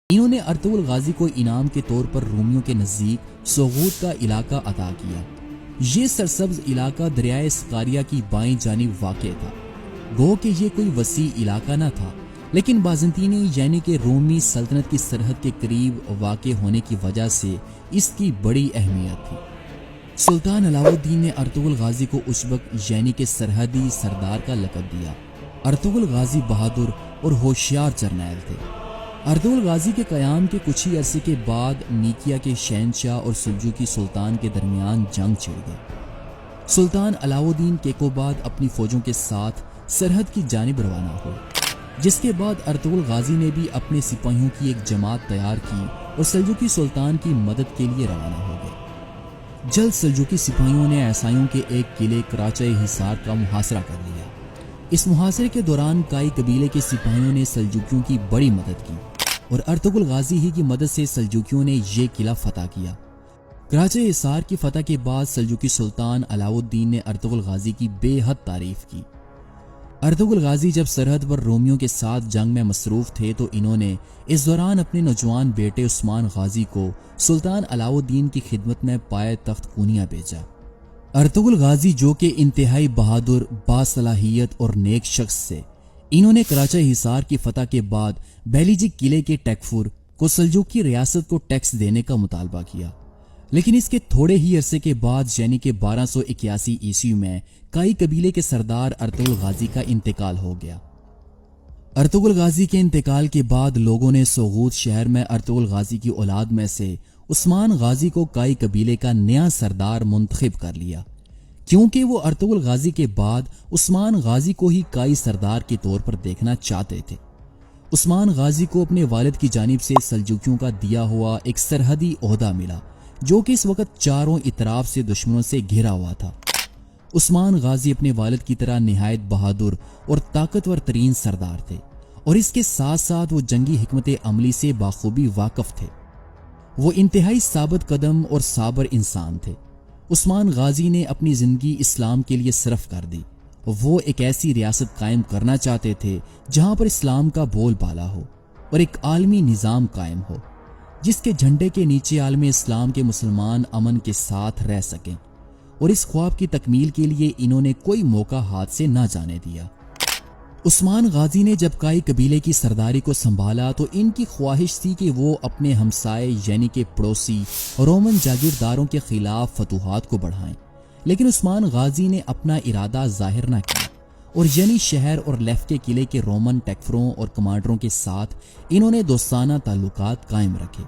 انہوں نے Ertugrul Ghazi کو انعام کے طور پر رومیوں کے نزدیک سوغوت کا علاقہ عطا کیا۔ یہ سرسبز علاقہ دریائے سقاریہ کی بائیں جانب واقع تھا۔ گو کہ یہ کوئی وسیع علاقہ نہ تھا، لیکن بازنطینی یعنی کہ رومی سلطنت کی سرحد کے قریب واقع ہونے کی وجہ سے اس کی بڑی اہمیت تھی۔ سلطان علاؤ الدین نے ارطغرل غازی کو اس وقت یعنی کہ سرحدی سردار کا لقب دیا۔ ارطغرل غازی بہادر اور ہوشیار جرنیل تھے۔ ارطغرل غازی کے قیام کے کچھ ہی عرصے کے بعد نیکیا کے شہنشاہ اور سلجوقی سلطان کے درمیان جنگ چھڑ گئی۔ سلطان علاؤ الدین کیقوباد اپنی فوجوں کے ساتھ سرحد کی جانب روانہ ہوئے، جس کے بعد ارطغرل غازی نے بھی اپنے سپاہیوں کی ایک جماعت تیار کی اور سلجوقی سلطان کی مدد کے لیے روانہ ہو گئے۔ جلد سلجوقی سپاہیوں نے عیسائیوں کے ایک قلعے کراچہ حصار کا محاصرہ کر لیا۔ اس محاصرے کے دوران کائی قبیلے کے سپاہیوں نے سلجوقیوں کی بڑی مدد کی اور ارطغرل غازی ہی کی مدد سے سلجوقیوں نے یہ قلعہ فتح کیا۔ کراچہ حصار کی فتح کے بعد سلجوقی سلطان علاؤ الدین نے ارطغرل غازی کی بے حد تعریف کی۔ ارطغرل غازی جب سرحد پر رومیوں کے ساتھ جنگ میں مصروف تھے تو انہوں نے اس دوران اپنے نوجوان بیٹے عثمان غازی کو سلطان علاؤ الدین کی خدمت میں پائے تخت کونیا بھیجا۔ ارطغرل غازی جو کہ انتہائی بہادر، باصلاحیت اور نیک شخص تھے، انہوں نے کراچہ حصار کی فتح کے بعد بیلیجی قلعے کے ٹیکفور کو سلجوقی ریاست کو ٹیکس دینے کا مطالبہ کیا، لیکن اس کے تھوڑے ہی عرصے کے بعد یعنی کہ 1281 عیسوی میں کائی قبیلے کے سردار ارطغرل غازی کا انتقال ہو گیا۔ ارطغرل غازی کے انتقال کے بعد لوگوں نے سوغوت شہر میں ارطغرل غازی کی اولاد میں سے عثمان غازی کو کائی قبیلے کا نیا سردار منتخب کر لیا، کیونکہ وہ ارطغرل غازی کے بعد عثمان غازی کو ہی کائی سردار کے طور پر دیکھنا چاہتے تھے۔ عثمان غازی کو اپنے والد کی جانب سے سلجوقیوں کا دیا ہوا ایک سرحدی عہدہ ملا، جو کہ اس وقت چاروں اطراف سے دشمنوں سے گھرا ہوا تھا۔ عثمان غازی اپنے والد کی طرح نہایت بہادر اور طاقتور ترین سردار تھے، اور اس کے ساتھ ساتھ وہ جنگی حکمت عملی سے بخوبی واقف تھے۔ وہ انتہائی ثابت قدم اور صابر انسان تھے۔ عثمان غازی نے اپنی زندگی اسلام کے لیے صرف کر دی۔ وہ ایک ایسی ریاست قائم کرنا چاہتے تھے جہاں پر اسلام کا بول بالا ہو اور ایک عالمی نظام قائم ہو، جس کے جھنڈے کے نیچے عالم اسلام کے مسلمان امن کے ساتھ رہ سکیں، اور اس خواب کی تکمیل کے لیے انہوں نے کوئی موقع ہاتھ سے نہ جانے دیا۔ عثمان غازی نے جب کائی قبیلے کی سرداری کو سنبھالا تو ان کی خواہش تھی کہ وہ اپنے ہمسائے یعنی کہ پڑوسی رومن جاگیرداروں کے خلاف فتوحات کو بڑھائیں، لیکن عثمان غازی نے اپنا ارادہ ظاہر نہ کیا، اور یعنی شہر اور لیف کے قلعے کے رومن ٹیکفروں اور کمانڈروں کے ساتھ انہوں نے دوستانہ تعلقات قائم رکھے۔